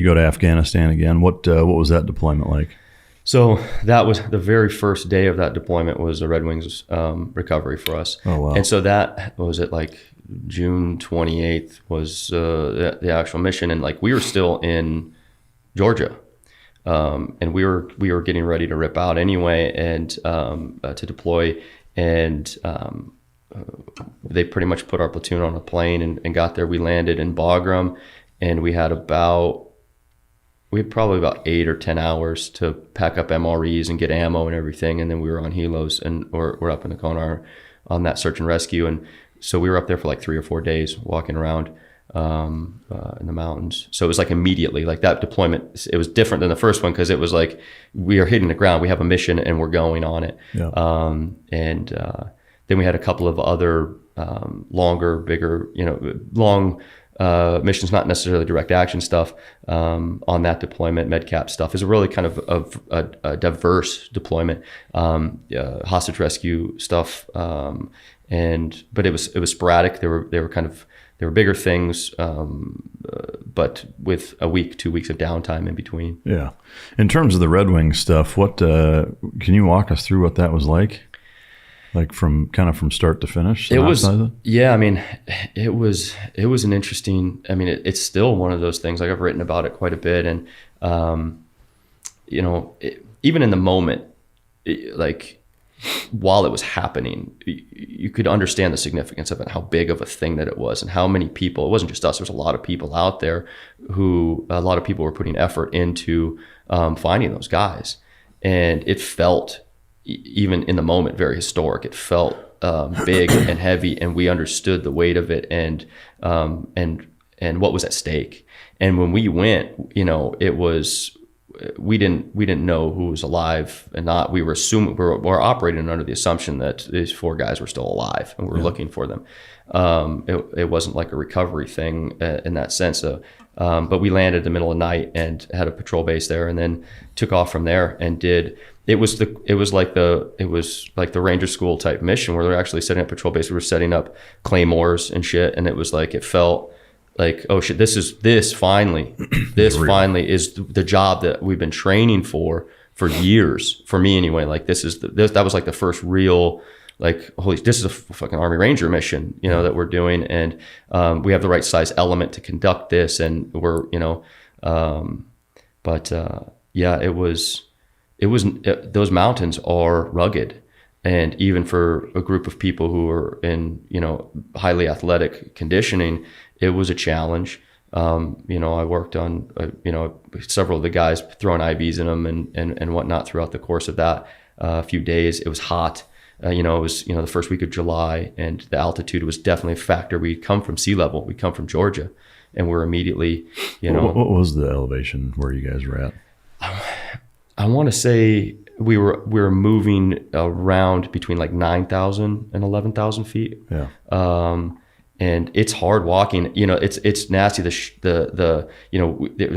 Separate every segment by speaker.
Speaker 1: you go to Afghanistan again. What was that deployment like?
Speaker 2: So that was the very first day of that deployment was a Red Wings recovery for us.
Speaker 1: Oh, wow.
Speaker 2: And so that was it, like June 28th was the actual mission. And like we were still in Georgia. And we were getting ready to rip out anyway and to deploy. And they pretty much put our platoon on a plane and got there. We landed in Bagram, and we had probably about 8 or 10 hours to pack up MREs and get ammo and everything. And then we were on helos, and we're up in the Konar on that search and rescue. And so we were up there for like 3 or 4 days walking around in the mountains. So it was like immediately, like that deployment, it was different than the first one because it was like we are hitting the ground, we have a mission, and we're going on it. Yeah. Then we had a couple of other longer, bigger, long missions, not necessarily direct action stuff on that deployment. Medcap stuff is a really kind of a diverse deployment, hostage rescue stuff, but it was sporadic. They were bigger things, but with a week, 2 weeks of downtime in between.
Speaker 1: Yeah. In terms of the Red Wings stuff, what can you walk us through what that was like? Like from start to finish?
Speaker 2: It was, yeah. I mean, it was an interesting. I mean, it's still one of those things. Like I've written about it quite a bit, and even in the moment, like while it was happening, you could understand the significance of it, how big of a thing that it was, and how many people. It wasn't just us. There was a lot of people out there a lot of people were putting effort into finding those guys, and it felt, even in the moment, very historic. It felt big and heavy, and we understood the weight of it and what was at stake. And when we went, it was, we didn't know who was alive and not. We were assuming we're operating under the assumption that these 4 guys were still alive, and we were looking for them. It wasn't like a recovery thing in that sense. But we landed in the middle of the night and had a patrol base there, and then took off from there and did. It was like the Ranger School type mission where they're actually setting up patrol base. We were setting up claymores and shit, and it was like, it felt like, oh shit, this finally is the job that we've been training for years, for me anyway. Like that was like the first real, like, holy, this is a fucking Army Ranger mission, that we're doing, and we have the right size element to conduct this, and we're, those mountains are rugged, and even for a group of people who are in, highly athletic conditioning, it was a challenge. I worked on, several of the guys throwing IVs in them and whatnot throughout the course of that few days. It was hot. It was, the first week of July, and the altitude was definitely a factor. We'd come from sea level. We'd come from Georgia, and we're immediately, What
Speaker 1: was the elevation where you guys were at?
Speaker 2: I want to say we were moving around between like 9,000 and 11,000 feet.
Speaker 1: Yeah.
Speaker 2: And it's hard walking. It's nasty. There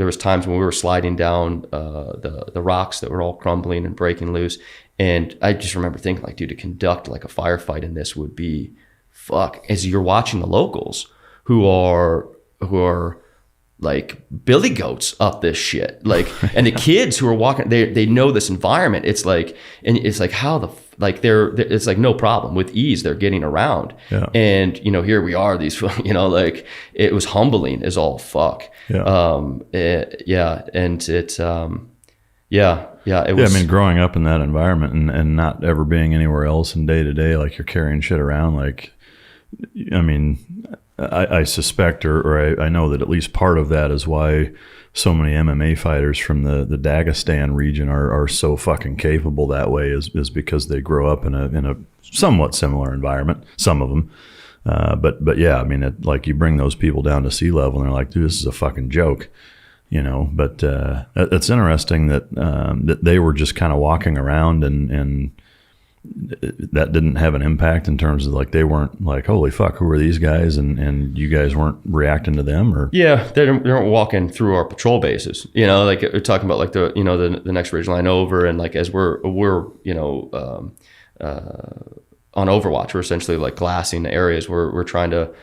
Speaker 2: was times when we were sliding down the rocks that were all crumbling and breaking loose. And I just remember thinking, like, dude, to conduct like a firefight in this would be fuck. As you're watching the locals who are like billy goats up this shit, like, and the kids who are walking, they know this environment. It's like, and it's like how it's like no problem, with ease they're getting around.
Speaker 1: Yeah.
Speaker 2: And here we are, these, like, it was humbling as all fuck.
Speaker 1: Yeah.
Speaker 2: And it was.
Speaker 1: I mean, growing up in that environment and not ever being anywhere else in day to day, like you're carrying shit around, like, I mean, I suspect, or I know that at least part of that is why so many MMA fighters from the Dagestan region are so fucking capable that way, is because they grow up in a somewhat similar environment, some of them. But yeah, I mean, like, you bring those people down to sea level and they're like, dude, this is a fucking joke, but it's interesting that they were just kind of walking around and that didn't have an impact in terms of, like, they weren't like, holy fuck, who are these guys? And you guys weren't reacting to them, or?
Speaker 2: Yeah, they weren't walking through our patrol bases, like we're talking about, like the next ridge line over. And like, as we're on Overwatch. We're essentially like glassing the areas. We're trying to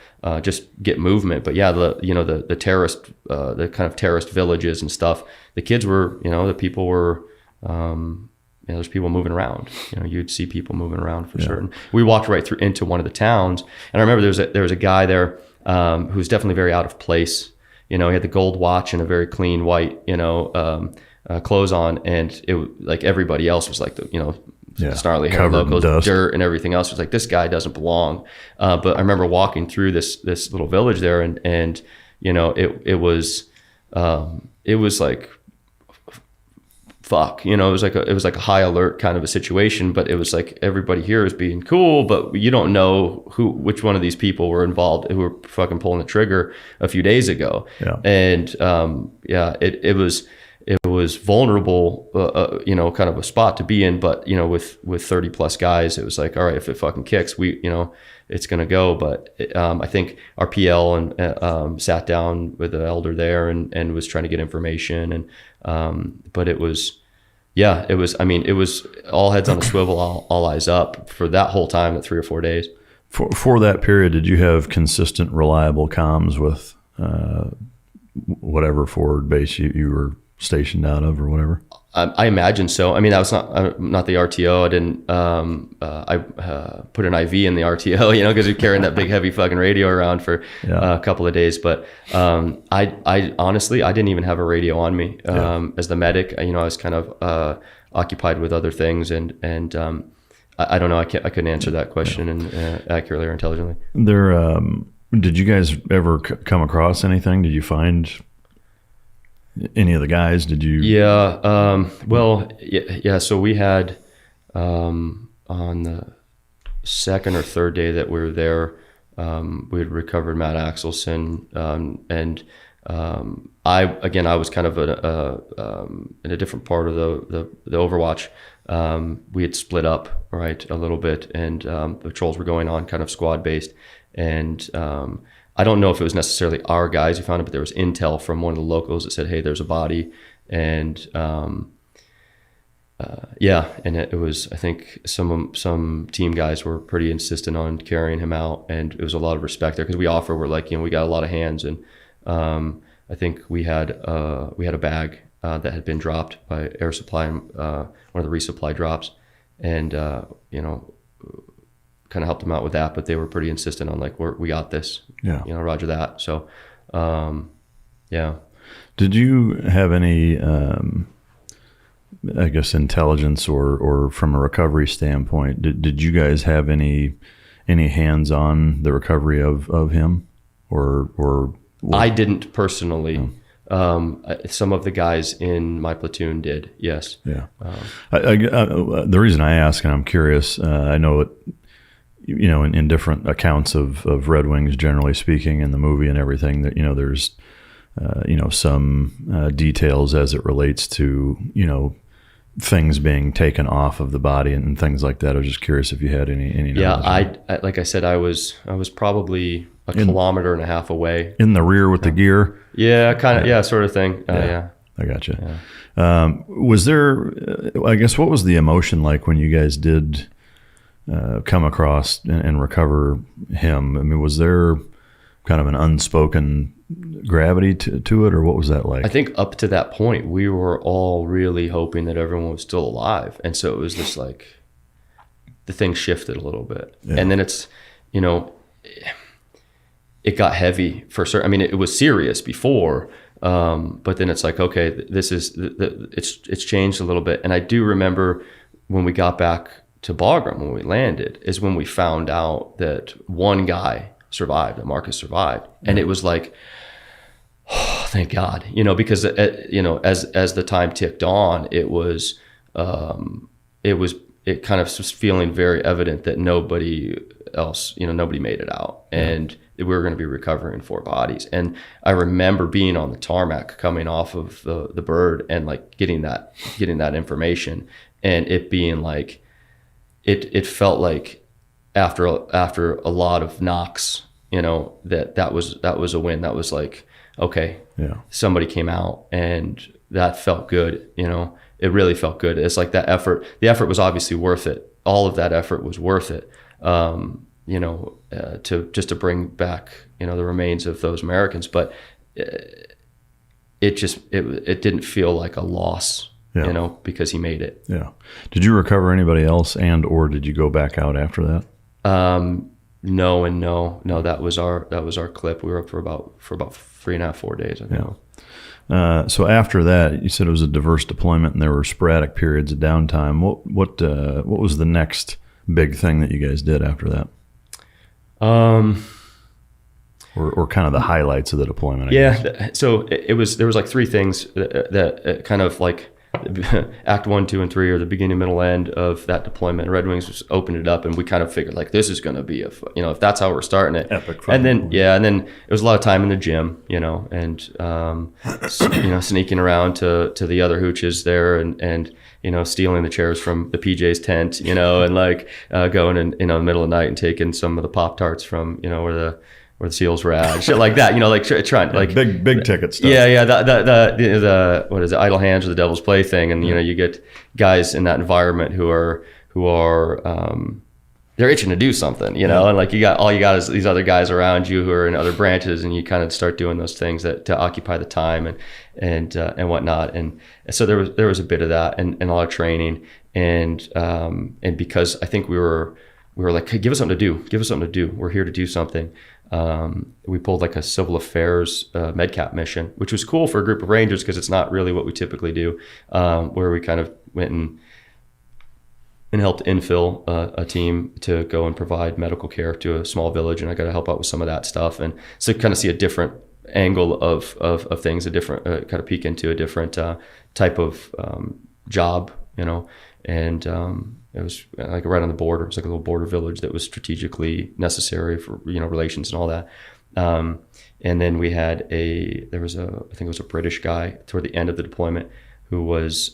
Speaker 2: just get movement. But yeah, the terrorist, the kind of terrorist villages and stuff. The kids were, the people were, there's people moving around. You'd see people moving around for certain. We walked right through into one of the towns, and I remember there was a guy there who was definitely very out of place. He had the gold watch and a very clean white, clothes on, and it like everybody else was like snarly hair, locals, dirt, and everything else. It was like, this guy doesn't belong. But I remember walking through this little village there, and it was like, fuck, it was like a high alert kind of a situation. But it was like everybody here is being cool, but you don't know which one of these people were involved, who were fucking pulling the trigger a few days ago. And it was vulnerable, kind of a spot to be in. But with 30 plus guys, it was like, all right, if it fucking kicks, it's gonna go. But I think our PL and sat down with the elder there and was trying to get information. And but it was all heads on a swivel, all eyes up for that whole time, that 3 or 4 days.
Speaker 1: For that period, did you have consistent, reliable comms with whatever forward base you were stationed out of, or whatever?
Speaker 2: I imagine so. I mean, that was not the RTO. I didn't. I put an IV in the RTO, because you're carrying that big, heavy fucking radio around for a couple of days. But I honestly, I didn't even have a radio on me as the medic. I was kind of occupied with other things, and I don't know. I couldn't answer that question accurately or intelligently.
Speaker 1: Did you guys ever come across anything? Did you find any of the guys? Did you?
Speaker 2: Yeah. So we had on the second or third day that we were there, we had recovered Matt Axelson, and I was kind of in a different part of the Overwatch. We had split up a little bit, and patrols were going on kind of squad based, and I don't know if it was necessarily our guys who found it, but there was intel from one of the locals that said, hey, there's a body. And and it was, I think some team guys were pretty insistent on carrying him out, and it was a lot of respect there, because we're like, we got a lot of hands. And I think we had a bag that had been dropped by air supply, one of the resupply drops, and kind of helped them out with that. But they were pretty insistent on like, we got this, roger that. So
Speaker 1: did you have any I guess intelligence or from a recovery standpoint, did you guys have any hands on the recovery of him, or
Speaker 2: I didn't personally? Some of the guys in my platoon did, yes.
Speaker 1: The reason I ask, and I'm curious, I know it, in different accounts of Red Wings, generally speaking, in the movie and everything, that there's some details as it relates to things being taken off of the body and things like that. I was just curious if you had any knowledge.
Speaker 2: I like I said, I was probably a kilometer and a half away, in the
Speaker 1: rear with the gear.
Speaker 2: Sort of thing.
Speaker 1: I gotcha. Was there, I guess, what was the emotion like when you guys did come across and recover him? I mean, was there kind of an unspoken gravity to it, or what was that like?
Speaker 2: I think up to that point, we were all really hoping that everyone was still alive. And so it was this like, the thing shifted a little bit. And then it's, it got heavy for certain. I mean, it was serious before, but then it's like, okay, this is, it's changed a little bit. And I do remember when we got back to Bagram, when we landed, is when we found out that one guy survived, that Marcus survived. And it was like, oh, thank God, because as the time ticked on, it kind of was feeling very evident that nobody else, nobody made it out, and we were going to be recovering 4 bodies. And I remember being on the tarmac coming off of the bird and like getting that information, and it being like, it felt like after a lot of knocks, that was a win. That was like, okay, somebody came out, and that felt good. It really felt good. It's like that effort. The effort was obviously worth it. All of that effort was worth it. to bring back, the remains of those Americans. But it didn't feel like a loss, because he made it.
Speaker 1: Yeah. Did you recover anybody else, or did you go back out after that?
Speaker 2: No and no. That was our clip. We were up for about 3.5, 4 days, I think.
Speaker 1: Yeah. So after that, you said it was a diverse deployment and there were sporadic periods of downtime. What was the next big thing that you guys did after that? Or kind of the highlights of the deployment, I guess.
Speaker 2: So there was like three things that kind of like Act 1, 2, and 3 are the beginning, middle, end of that deployment. Red Wings just opened it up, and we kind of figured like this is going to be if that's how we're starting it.
Speaker 1: Epic.
Speaker 2: And then it was a lot of time in the gym, and sneaking around to the other hooches there and stealing the chairs from the PJ's tent, and like going in the middle of the night and taking some of the Pop-Tarts from where the SEALs were at, shit like that, like trying like
Speaker 1: big ticket stuff.
Speaker 2: Yeah, the what is it, idle hands or the devil's play thing, and you get guys in that environment who are they're itching to do something, and like you got is these other guys around you who are in other branches, and you kind of start doing those things that to occupy the time and whatnot, and so there was a bit of that and a lot of training, and because I think we were like, hey, give us something to do. We're here to do something. We pulled like a civil affairs Medcap mission, which was cool for a group of Rangers because it's not really what we typically do, where we kind of went and helped infill a team to go and provide medical care to a small village, and I got to help out with some of that stuff, and so kind of see a different angle of things, a different kind of peek into a different type of job, and it was like right on the border. It was like a little border village that was strategically necessary for relations and all that. And then we had I think it was a British guy toward the end of the deployment who was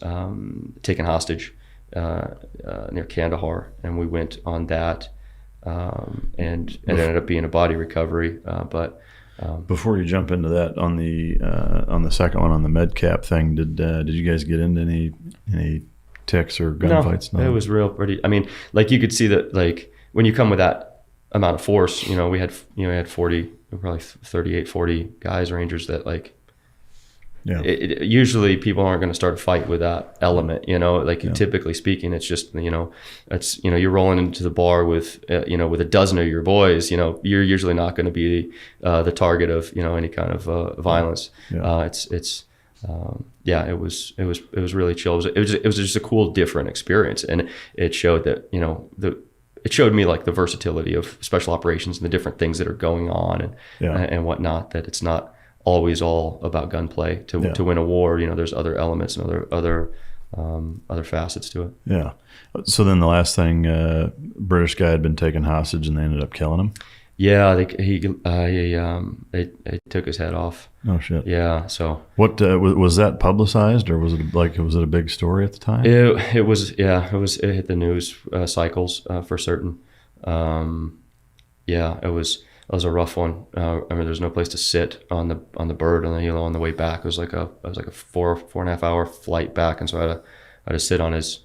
Speaker 2: taken hostage near Kandahar, and we went on that, and it ended up being a body recovery. But
Speaker 1: before you jump into that, on the second one, on the Medcap thing, did you guys get into any ticks or gunfights?
Speaker 2: No, it was real pretty. I mean, like you could see that, like when you come with that amount of force, we had 40, probably 38, 40 guys, Rangers that like, usually people aren't going to start a fight with that element, typically speaking, it's just, it's, you're rolling into the bar with, with a dozen of your boys, you're usually not going to be the target of, any kind of violence. It was really chill. It was just a cool, different experience, and it showed that it showed me like the versatility of special operations and the different things that are going on and whatnot. That it's not always all about gunplay to win a war. There's other elements and other facets to it. Yeah.
Speaker 1: So then the last thing, British guy had been taken hostage, and they ended up killing him.
Speaker 2: Yeah, they took his head off.
Speaker 1: Oh shit.
Speaker 2: Yeah. So
Speaker 1: what was that publicized, or was it a big story at the time?
Speaker 2: It was. Yeah, it hit the news cycles for certain. It was a rough one. I mean, there's no place to sit on the bird on the way back. It was like a 4.5 hour flight back, and so I had to sit on his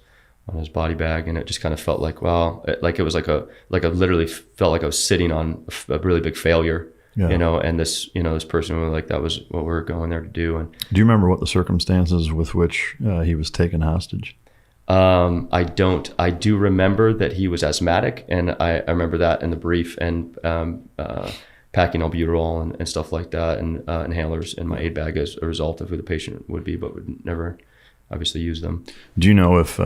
Speaker 2: body bag, and it just kind of felt like, wow, it was like I literally felt like I was sitting on a really big failure, and this person was like, that was what we were going there to do. And
Speaker 1: do you remember what the circumstances with which he was taken hostage?
Speaker 2: I don't. I do remember that he was asthmatic, and I remember that in the brief, and packing albuterol and stuff like that, and inhalers in my aid bag as a result of who the patient would be, but would never obviously use them.
Speaker 1: Do you know if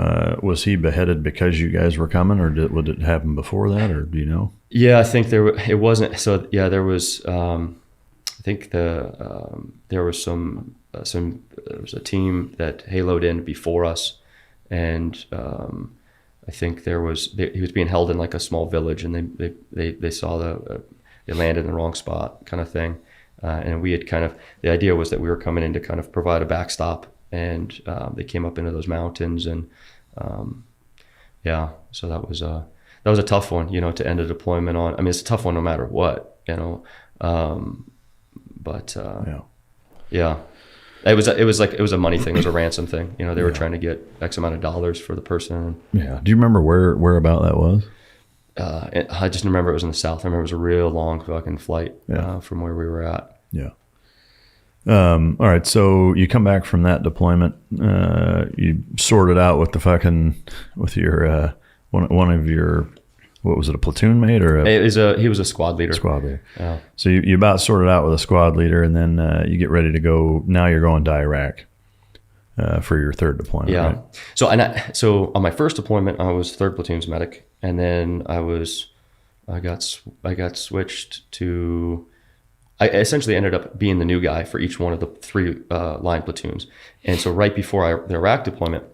Speaker 1: was he beheaded because you guys were coming, or would it happen before that, or do you know?
Speaker 2: Yeah, I think it wasn't. So yeah, there was. I think there was there was a team that haloed in before us, and I think he was being held in like a small village, and they saw they landed in the wrong spot, kind of thing, and we had the idea was that we were coming in to kind of provide a backstop. And they came up into those mountains, and so that was a tough one, to end a deployment on. I mean, it's a tough one no matter what, but it was a money thing, it was a ransom thing, they were trying to get X amount of dollars for the person.
Speaker 1: Yeah. Do you remember where about that was?
Speaker 2: I just remember it was in the South. I remember it was a real long fucking flight from where we were at.
Speaker 1: Yeah. All right. So you come back from that deployment. You sorted out with with your one of your, what was it, a platoon mate or
Speaker 2: he was a squad leader.
Speaker 1: Squad leader.
Speaker 2: Yeah.
Speaker 1: So you about sorted out with a squad leader, and then you get ready to go. Now you're going to Iraq for your third deployment.
Speaker 2: Yeah.
Speaker 1: Right?
Speaker 2: So on my first deployment, I was 3rd platoon's medic, and then I got switched to. I essentially ended up being the new guy for each one of the 3 line platoons. And so right before the Iraq deployment,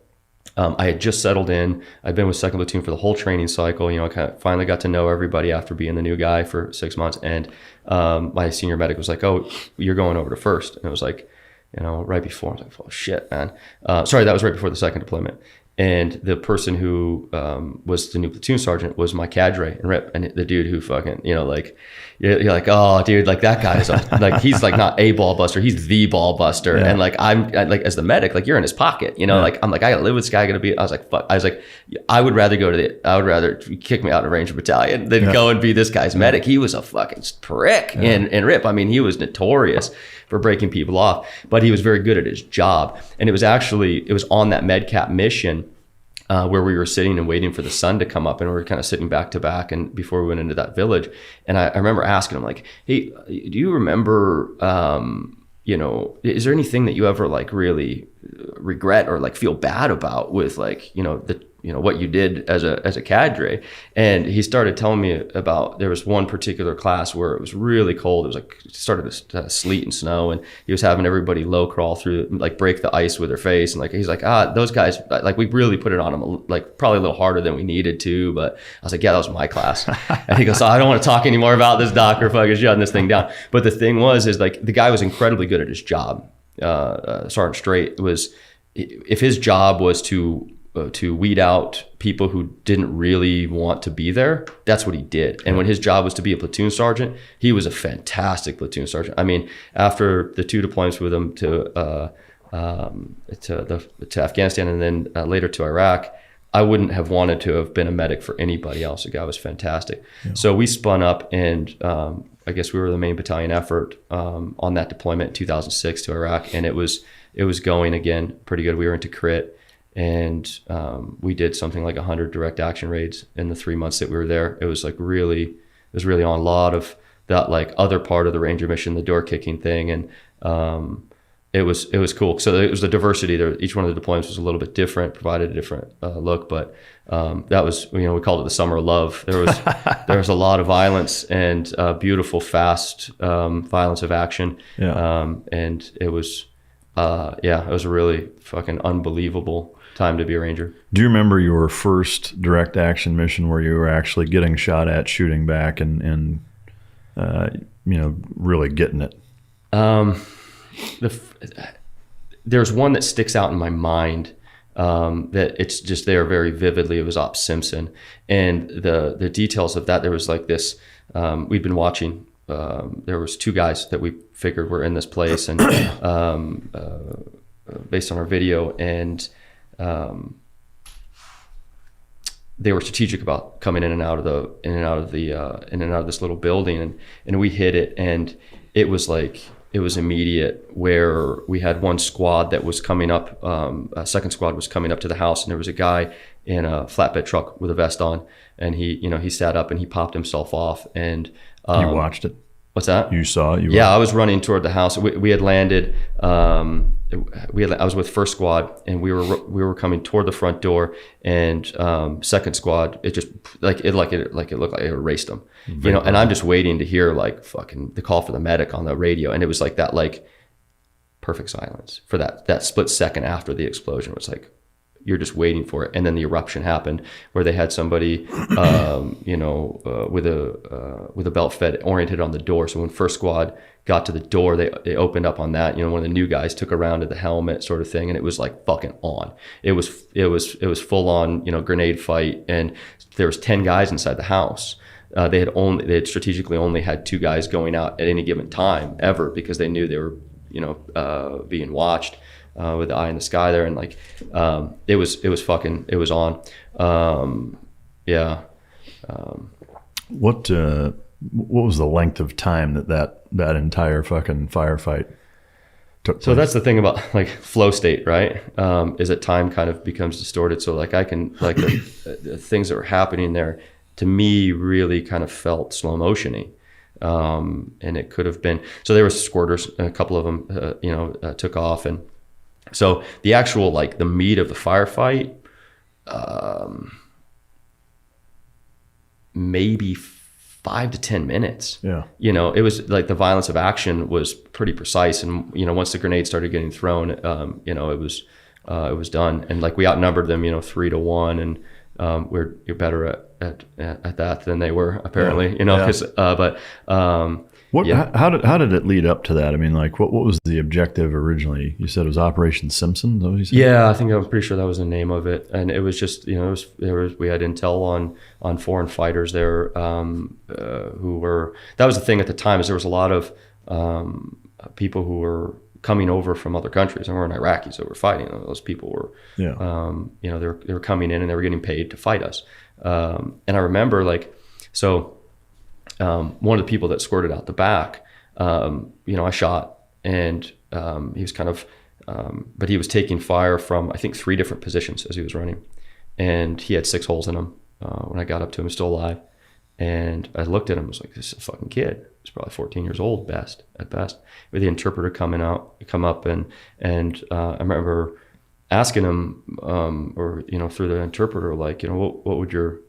Speaker 2: I had just settled in. I'd been with 2nd platoon for the whole training cycle. I kind of finally got to know everybody after being the new guy for 6 months. And my senior medic was like, "Oh, you're going over to 1st." And it was like, right before. I was like, "Oh shit, man." Sorry, that was right before the 2nd deployment. And the person who was the new platoon sergeant was my cadre and rep, and the dude who fucking, like, you're like, "Oh, dude, like that guy is like, he's like not a ball buster, he's the ball buster." Yeah. And like I'm like, as the medic, like, you're in his pocket, like I'm like, I gotta live with this guy. I was like, fuck. I was like, I would rather kick me out of Ranger Battalion than go and be this guy's medic. He was a fucking prick in rip. I mean, he was notorious for breaking people off, but he was very good at his job. And it was on that Medcap mission where we were sitting and waiting for the sun to come up, and we were kind of sitting back to back, and before we went into that village. And I remember asking him, like, "Hey, do you remember, is there anything that you ever like really regret or like feel bad about with like, what you did as a cadre?" And he started telling me about, there was one particular class where it was really cold. It was like, it started to sleet and snow, and he was having everybody low crawl through, like break the ice with their face. And like, he's like, those guys, like, we really put it on them, like probably a little harder than we needed to. But I was like, yeah, that was my class. And he goes, "I don't want to talk anymore about this, doc, or fucking shutting this thing down." But the thing is like, the guy was incredibly good at his job. Sergeant Strait was, if his job was to weed out people who didn't really want to be there, that's what he did. And when his job was to be a platoon sergeant, he was a fantastic platoon sergeant. I mean, after the 2 deployments with him to Afghanistan and then later to Iraq, I wouldn't have wanted to have been a medic for anybody else. The guy was fantastic. Yeah. So we spun up, and I guess we were the main battalion effort on that deployment in 2006 to Iraq, and it was going again pretty good. We were into crit. And we did something like 100 direct action raids in the 3 months that we were there. It was like really on a lot of that, like, other part of the Ranger mission, the door kicking thing. And it was cool. So it was the diversity there. Each one of the deployments was a little bit different, provided a different look. But that was, we called it the summer of love. There was a lot of violence and beautiful, fast violence of action. Yeah. And it was, it was a really fucking unbelievable time to be a Ranger.
Speaker 1: Do you remember your first direct action mission where you were actually getting shot at, shooting back, and really getting it?
Speaker 2: There's one that sticks out in my mind that it's just there very vividly. It was Op Simpson, and the details of that. There was like this. We'd been watching. There was 2 guys that we figured were in this place, and based on our video, and they were strategic about coming in and out of this little building, and we hit it, and it was immediate, where we had one squad that was coming up, a second squad was coming up to the house, and there was a guy in a flatbed truck with a vest on, and he sat up and he popped himself off, and
Speaker 1: you watched it.
Speaker 2: What's that?
Speaker 1: You saw it?
Speaker 2: I was running toward the house. We had landed. I was with first squad, and we were coming toward the front door, and second squad, it looked like it erased them. And I'm just waiting to hear like fucking the call for the medic on the radio, and it was like that, like perfect silence for that split second after the explosion. It was like, you're just waiting for it. And then the eruption happened, where they had somebody, with a belt fed oriented on the door. So when first squad got to the door, they opened up on that. One of the new guys took a round at the helmet, sort of thing, and it was like fucking on. It was full on, grenade fight, and there was 10 guys inside the house. They had strategically only had 2 guys going out at any given time ever, because they knew they were, being watched. With the eye in the sky there, and like it was on.
Speaker 1: What was the length of time that entire fucking firefight took place?
Speaker 2: So that's the thing about like flow state, right? Is that time kind of becomes distorted. So like I can like the things that were happening there to me really kind of felt slow motiony. And it could have been, so there were squirters, a couple of them, took off. And so the actual, like the meat of the firefight, maybe 5 to 10 minutes.
Speaker 1: Yeah.
Speaker 2: It was like the violence of action was pretty precise. And, once the grenades started getting thrown, it was done. And like we outnumbered them, 3-1. And you're better at that than they were apparently,
Speaker 1: How did it lead up to that? I mean, like what was the objective originally? You said it was Operation Simpson. Is that what you said?
Speaker 2: Yeah, I'm pretty sure that was the name of it. And it was just, we had intel on foreign fighters there, who were, that was the thing at the time, is there was a lot of, people who were coming over from other countries, and weren't Iraqis that were fighting. Those people were, they were coming in and they were getting paid to fight us. And I remember one of the people that squirted out the back, I shot, and he was kind of, but he was taking fire from, I think, 3 different positions as he was running. And he had 6 holes in him. When I got up to him, still alive. And I looked at him, I was like, this is a fucking kid. He's probably 14 years old at best. With the interpreter come up, and I remember asking him, through the interpreter, like, what would your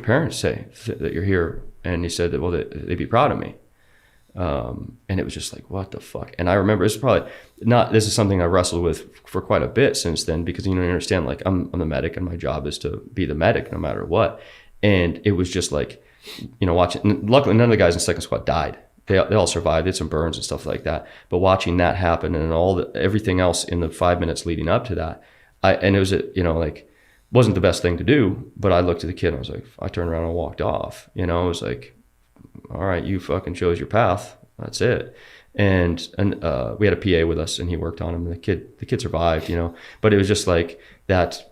Speaker 2: parents say that you're here? And he said that, well, they'd be proud of me. And it was just like, what the fuck? And I remember, it's probably not, this is something I wrestled with for quite a bit since then, because you understand, like I'm the medic and my job is to be the medic no matter what. And it was just like, watching, and luckily none of the guys in second squad died. They all survived. They had some burns and stuff like that. But watching that happen and everything else in the 5 minutes leading up to that, and it was, wasn't the best thing to do, but I looked at the kid and I was like, I turned around and walked off. I was like, all right, you fucking chose your path. That's it. And we had a PA with us, and he worked on him, and the kid survived, but it was just like that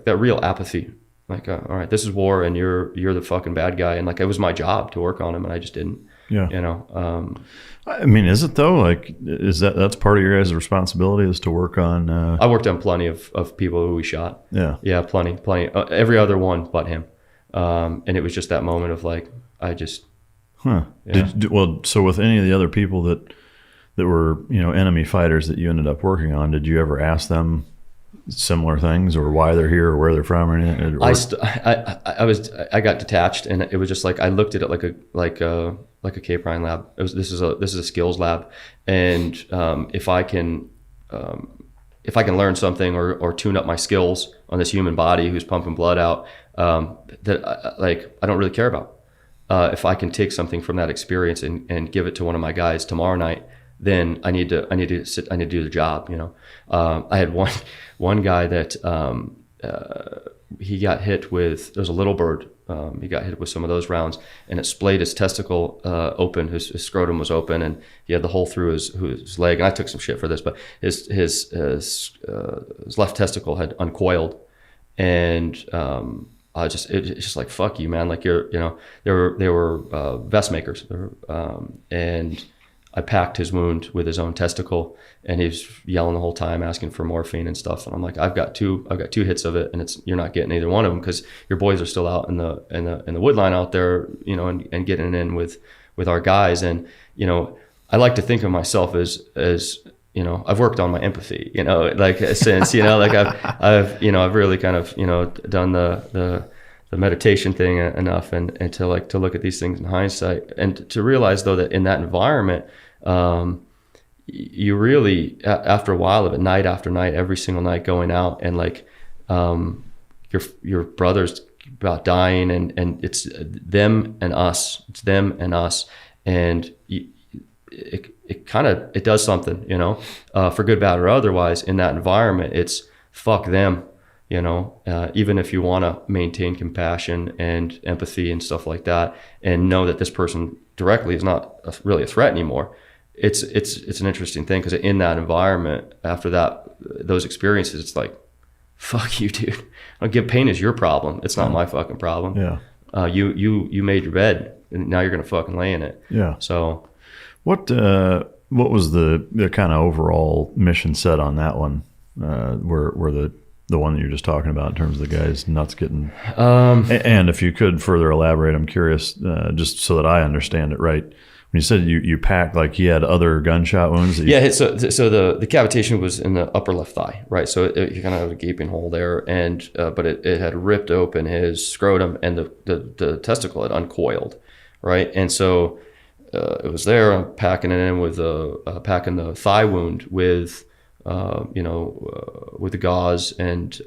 Speaker 2: real apathy. Like, all right, this is war, and you're the fucking bad guy. And like, it was my job to work on him, and I just didn't.
Speaker 1: Yeah. I mean, is it though? Like, that's part of your guys' responsibility, is to work on?
Speaker 2: I worked on plenty of people who we shot. Yeah. Yeah, plenty. Every other one but him. And it was just that moment of like, I just.
Speaker 1: Huh. Yeah. So with any of the other people that were, enemy fighters that you ended up working on, did you ever ask them similar things, or why they're here, or where they're from, or anything?
Speaker 2: I got detached, and it was just like, I looked at it like a K-Prime lab. This is a skills lab, and if I can learn something or tune up my skills on this human body who's pumping blood out, that I don't really care about. If I can take something from that experience and give it to one of my guys tomorrow night, then I need to do the job. I had one guy that he got hit with. There's a little bird. He got hit with some of those rounds, and it splayed his testicle open. His scrotum was open, and he had the hole through his leg. And I took some shit for this, but his left testicle had uncoiled, and it's just like, fuck you, man. Like, they were vest makers, and I packed his wound with his own testicle, and he was yelling the whole time, asking for morphine and stuff. And I'm like, I've got two hits of it, and you're not getting either one of them, because your boys are still out in the wood line out there, and getting in with our guys. And I like to think of myself as I've worked on my empathy, since I've really kind of done the meditation thing enough, and to look at these things in hindsight, and to realize though that in that environment, you really, after a while of it, night after night, every single night, going out, and your brother's about dying, and it's them and us, and it does something, for good, bad, or otherwise. In that environment, it's fuck them. Even if you want to maintain compassion and empathy and stuff like that, and know that this person directly is not really a threat anymore, it's an interesting thing, because in that environment, after those experiences, it's like, fuck you, dude. Pain is your problem. It's not my fucking problem.
Speaker 1: Yeah.
Speaker 2: You made your bed, and now you're gonna fucking lay in it.
Speaker 1: Yeah.
Speaker 2: So,
Speaker 1: What was the kind of overall mission set on that one? Where the one that you're just talking about in terms of the guy's nuts getting. And if you could further elaborate, I'm curious, just so that I understand it right. When you said you packed, like he had other gunshot wounds.
Speaker 2: So the decapitation was in the upper left thigh, right? So he kind of had a gaping hole there, and but it had ripped open his scrotum, and the testicle had uncoiled, right? And so it was there. I'm packing it in with packing the thigh wound with with the gauze, and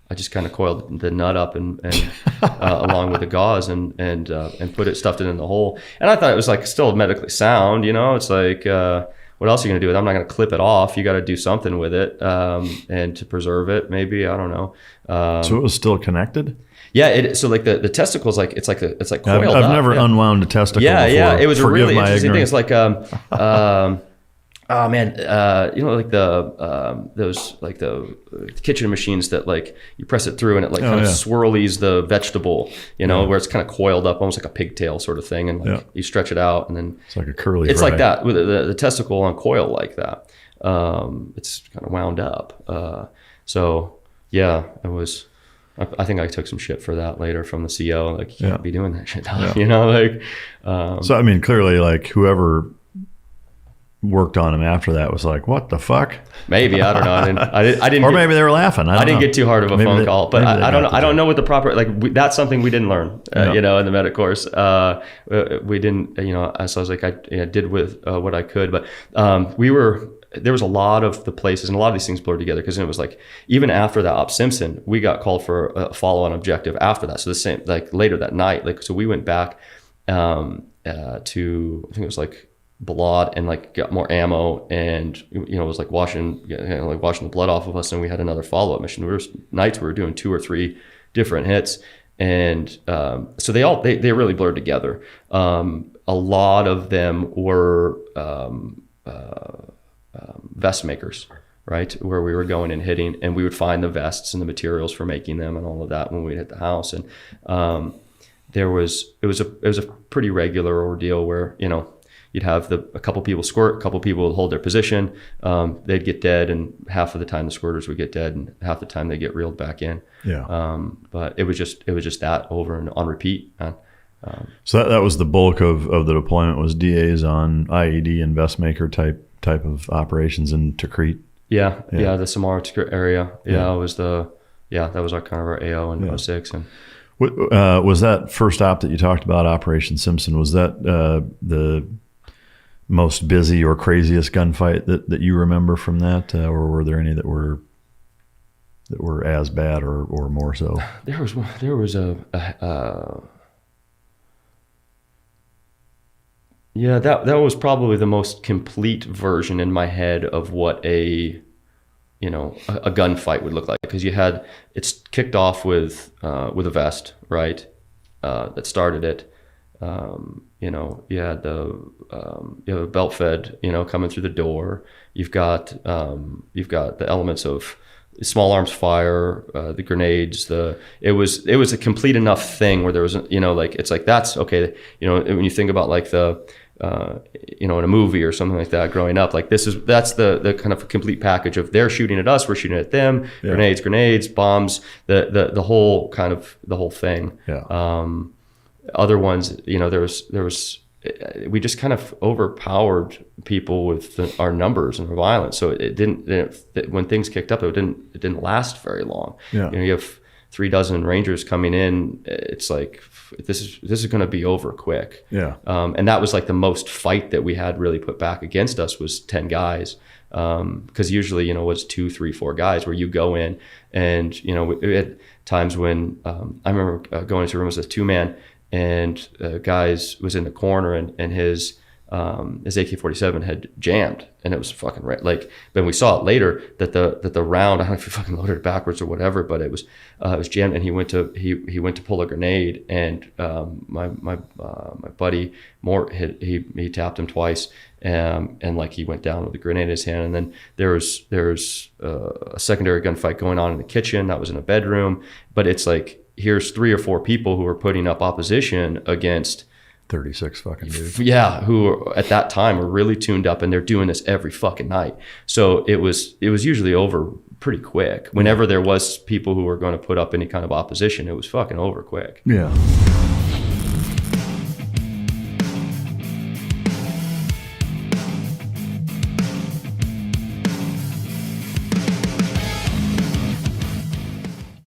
Speaker 2: I just kind of coiled the nut up and along with the gauze and stuffed it in the hole. And I thought it was like still medically sound, It's like, what else are you gonna do with it? I'm not gonna clip it off. You got to do something with it, and to preserve it, maybe, I don't know.
Speaker 1: So it was still connected.
Speaker 2: Yeah, so like the testicles, like it's like coiled
Speaker 1: I've
Speaker 2: up.
Speaker 1: never unwound a testicle.
Speaker 2: Yeah,
Speaker 1: before.
Speaker 2: yeah, it was a
Speaker 1: Forgive
Speaker 2: really
Speaker 1: my
Speaker 2: interesting
Speaker 1: ignorance.
Speaker 2: thing. It's like oh man, like those like the kitchen machines that like you press it through and it like kind of swirlies the vegetable, where it's kind of coiled up, almost like a pigtail sort of thing, and like you stretch it out and then
Speaker 1: it's like a curly.
Speaker 2: It's
Speaker 1: fry.
Speaker 2: like that with the testicle on coil like that. It's kind of wound up. So yeah, it was. I think I took some shit for that later from the CO. Like, you can't be doing that shit,
Speaker 1: So I mean, clearly, like whoever worked on him after that was like, "What the fuck?"
Speaker 2: Maybe, I don't know. I didn't.
Speaker 1: Or maybe they were laughing. I didn't
Speaker 2: get too hard of a phone call, but I don't know. I don't know what the proper that's something we didn't learn. In the medic course, we didn't. So I was like, I did with what I could, but there was a lot of the places, and a lot of these things blurred together, because it was like, even after that op Simpson, we got called for a follow-on objective after that. So the same, like later that night, so we went back to, I think it was like Balad, and like got more ammo, and it was like washing the blood off of us, and we had another follow-up mission. There were nights we were doing 2 or 3 different hits, and so they really blurred together. A lot of them were vest makers, right, where we were going and hitting, and we would find the vests and the materials for making them and all of that when we'd hit the house. And it was a pretty regular ordeal where you'd have a couple people squirt, a couple people would hold their position, they'd get dead, and half of the time the squirters would get dead, and half the time they get reeled back in. But it was just that over and on repeat, man.
Speaker 1: So that was the bulk of the deployment, was DAs on IED and vest maker type of operations in Tikrit. The Samara Tikrit area. That was our kind of our AO in 06. And was that first op that you talked about, Operation Simpson? Was that the most busy or craziest gunfight that you remember from that, or were there any that were as bad or more so?
Speaker 2: There was that was probably the most complete version in my head of what a gunfight would look like, because it's kicked off with a vest, right? That started it. You had the belt fed, coming through the door. You've got the elements of small arms fire, the grenades. It was a complete enough thing where there was, it's like, that's okay. When you think about like in a movie or something like that growing up, like that's the kind of complete package of they're shooting at us, we're shooting at them, grenades, bombs, the whole thing. Other ones, there was we just kind of overpowered people with our numbers and our violence. So it didn't when things kicked up, it didn't last very long. You have 36 Rangers coming in. It's like, this is going to be over quick. And that was like the most fight that we had really put back against us was 10 guys. Because usually, it was 2, 3, 4 guys where you go in, and, we had times when I remember going into rooms with 2-man, and guys was in the corner, and his AK-47 had jammed, and it was fucking right. Like, then we saw it later that the round, I don't know if he fucking loaded it backwards or whatever, but it was jammed, and he went to pull a grenade, and my buddy Mort he tapped him twice, and like he went down with a grenade in his hand. And then there was a secondary gunfight going on in the kitchen that was in a bedroom, but it's like here's 3 or 4 people who are putting up opposition against
Speaker 1: 36 fucking dudes.
Speaker 2: Yeah, who at that time were really tuned up, and they're doing this every fucking night. So it was usually over pretty quick. Whenever there was people who were going to put up any kind of opposition, it was fucking over quick.
Speaker 1: Yeah.